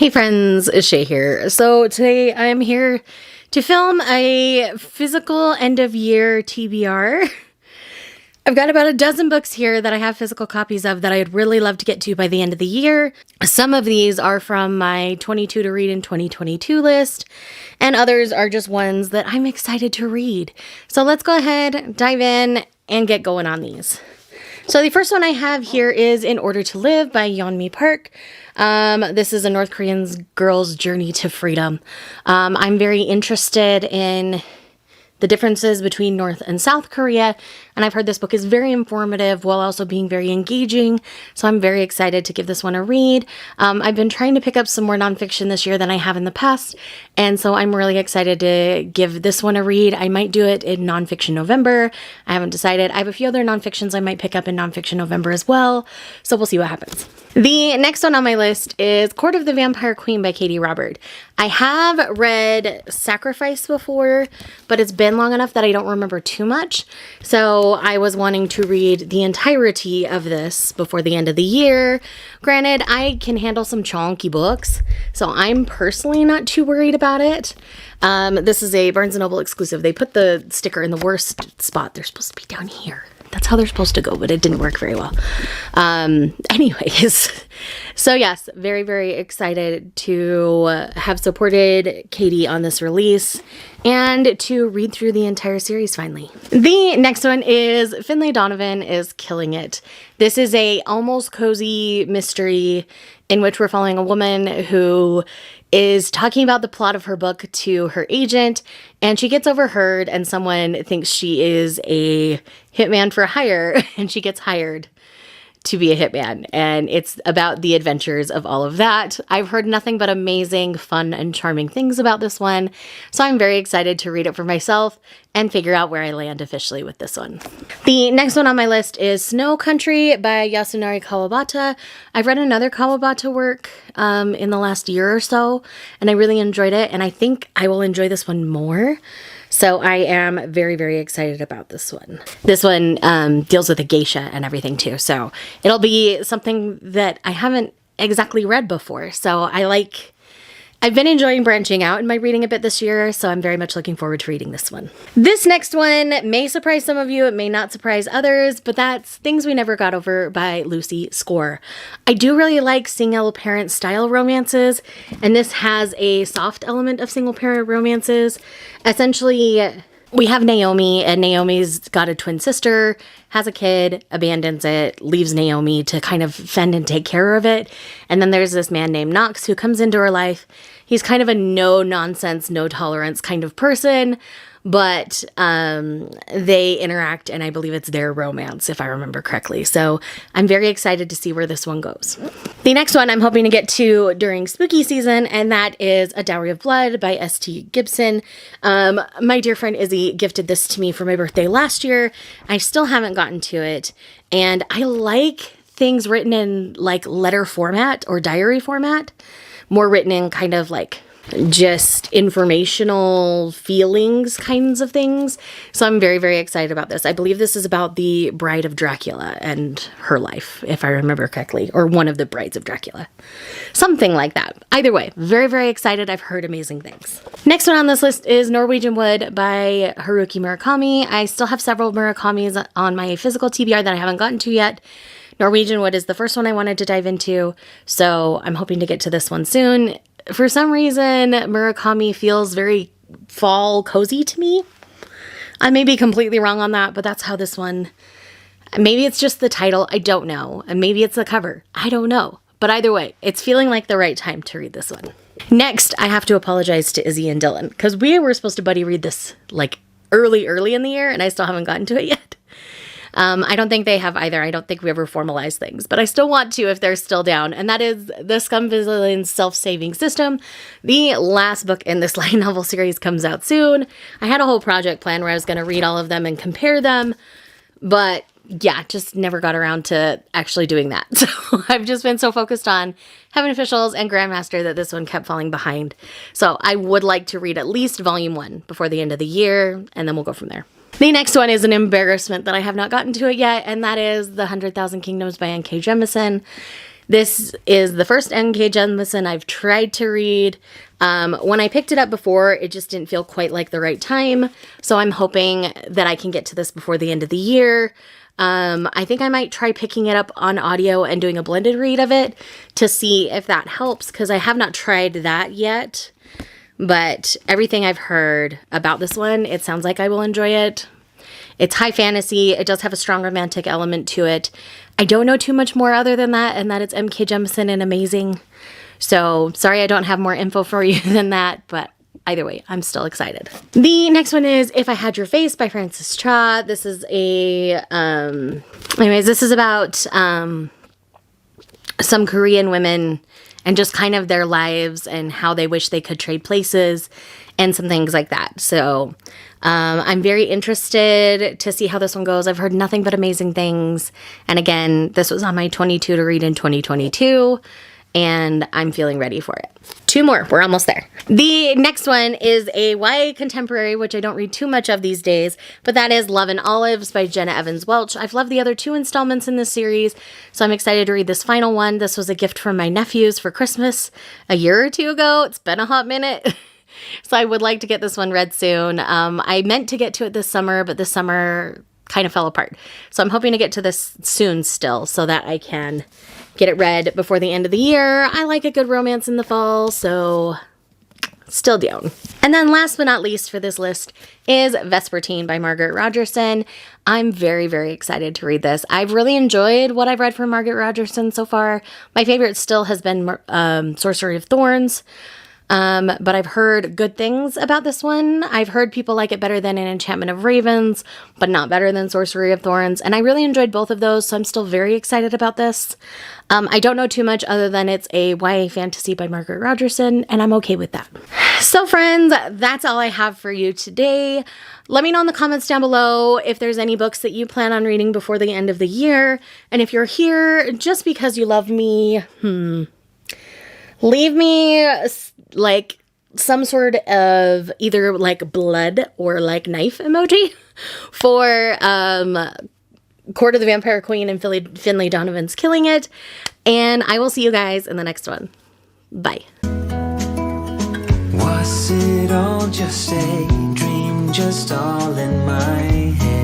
Hey friends, it's Shay here. So today I am here to film a physical end of year TBR. I've got about a dozen books here that I have physical copies of that I'd really love to get to by the end of the year. Some of these are from my 22 to read in 2022 list, and others are just ones that I'm excited to read. So let's go ahead, dive in, and get going on these. So the first one I have here is In Order to Live by Yanmi Park. This is a North Korean girl's journey to freedom. I'm very interested in the differences between North and South Korea, and I've heard this book is very informative while also being very engaging, so I'm very excited to give this one a read. I've been trying to pick up some more nonfiction this year than I have in the past, and so I'm really excited to give this one a read. I might do it in Nonfiction November. I haven't decided. I have a few other nonfictions I might pick up in Nonfiction November as well, so we'll see what happens. The next one on my list is Court of the Vampire Queen by Katie Robert. I have read Sacrifice before, but it's been long enough that I don't remember too much. So I was wanting to read the entirety of this before the end of the year. Granted, I can handle some chonky books, so I'm personally not too worried about it. This is a Barnes & Noble exclusive. They put the sticker in the worst spot. They're supposed to be down here. That's how they're supposed to go, but it didn't work very well. Anyways, so yes, very, very excited to have supported Katie on this release and to read through the entire series finally. The next one is Finlay Donovan is Killing It. This is a almost cozy mystery in which we're following a woman who is talking about the plot of her book to her agent, and she gets overheard and someone thinks she is a hitman for hire, and she gets hired to be a hitman, and it's about the adventures of all of that. I've heard nothing but amazing, fun, and charming things about this one, so I'm very excited to read it for myself and figure out where I land officially with this one. The next one on my list is Snow Country by Yasunari Kalabata. I've read another Kalabata work in the last year or so, and I really enjoyed it, and I think I will enjoy this one more. So I am very, very excited about this one. This one deals with a geisha and everything too. So it'll be something that I haven't exactly read before. So I've been enjoying branching out in my reading a bit this year. So I'm very much looking forward to reading this one. This next one may surprise some of you. It may not surprise others, but that's Things We Never Got Over by Lucy Score. I do really like single parent style romances, and this has a soft element of single parent romances. Essentially, we have Naomi, and Naomi's got a twin sister, has a kid, abandons it, leaves Naomi to kind of fend and take care of it. And then there's this man named Knox who comes into her life. He's kind of a no-nonsense, no-tolerance kind of person, but they interact, and I believe it's their romance, if I remember correctly. So I'm very excited to see where this one goes. The next one I'm hoping to get to during spooky season, and that is A Dowry of Blood by S.T. Gibson. My dear friend Izzy gifted this to me for my birthday last year. I still haven't gotten to it, and I like things written in like letter format or diary format, more written in kind of like just informational feelings kinds of things. So I'm very, very excited about this. I believe this is about the bride of Dracula and her life, if I remember correctly, or one of the brides of Dracula. Something like that. Either way, very, very excited. I've heard amazing things. Next one on this list is Norwegian Wood by Haruki Murakami. I still have several Murakamis on my physical TBR that I haven't gotten to yet. Norwegian Wood is the first one I wanted to dive into, so I'm hoping to get to this one soon. For some reason, Murakami feels very fall cozy to me. I may be completely wrong on that, but that's how this one... Maybe it's just the title, I don't know. And maybe it's the cover, I don't know. But either way, it's feeling like the right time to read this one. Next, I have to apologize to Izzy and Dylan, because we were supposed to buddy read this like early in the year, and I still haven't gotten to it yet. I don't think they have either. I don't think we ever formalized things, but I still want to if they're still down. And that is The Scum-Villain Self-Saving System. The last book in this light novel series comes out soon. I had a whole project plan where I was going to read all of them and compare them, but yeah, just never got around to actually doing that. So I've just been so focused on Heaven Officials and Grandmaster that this one kept falling behind. So I would like to read at least volume 1 before the end of the year, and then we'll go from there. The next one is an embarrassment that I have not gotten to it yet, and that is The 100,000 Kingdoms by N.K. Jemisin. This is the first N.K. Jemisin I've tried to read. When I picked it up before, it just didn't feel quite like the right time. So I'm hoping that I can get to this before the end of the year. I think I might try picking it up on audio and doing a blended read of it to see if that helps, because I have not tried that yet. But everything I've heard about this one, it sounds like I will enjoy it. It's high fantasy. It does have a strong romantic element to it. I don't know too much more other than that, and that it's M.K. Jemisin and amazing. So sorry I don't have more info for you than that, but either way, I'm still excited. The next one is If I Had Your Face by Frances Cha. This is this is about some Korean women and just kind of their lives and how they wish they could trade places and some things like that. So I'm very interested to see how this one goes. I've heard nothing but amazing things. And again, this was on my 22 to read in 2022. And I'm feeling ready for it. 2 more. We're almost there. The next one is a YA contemporary, which I don't read too much of these days, but that is Love and Olives by Jenna Evans Welch. I've loved the other 2 installments in this series, so I'm excited to read this final one. This was a gift from my nephews for Christmas a year or 2 ago. It's been a hot minute. So I would like to get this one read soon. I meant to get to it this summer, but this summer kind of fell apart. So I'm hoping to get to this soon still so that I can get it read before the end of the year. I like a good romance in the fall, so still down. And then last but not least for this list is Vesper by Margaret Rogerson. I'm very, very excited to read this. I've really enjoyed what I've read from Margaret Rogerson so far. My favorite still has been Sorcery of Thorns. But I've heard good things about this one. I've heard people like it better than An Enchantment of Ravens, but not better than Sorcery of Thorns. And I really enjoyed both of those, so I'm still very excited about this. I don't know too much other than it's a YA fantasy by Margaret Rogerson, and I'm okay with that. So friends, that's all I have for you today. Let me know in the comments down below if there's any books that you plan on reading before the end of the year. And if you're here just because you love me, leave me like some sort of either like blood or like knife emoji for Court of the Vampire Queen and Finlay Donovan's Killing It. And I will see you guys in the next one. Bye. Was it all just a dream, just all in my head?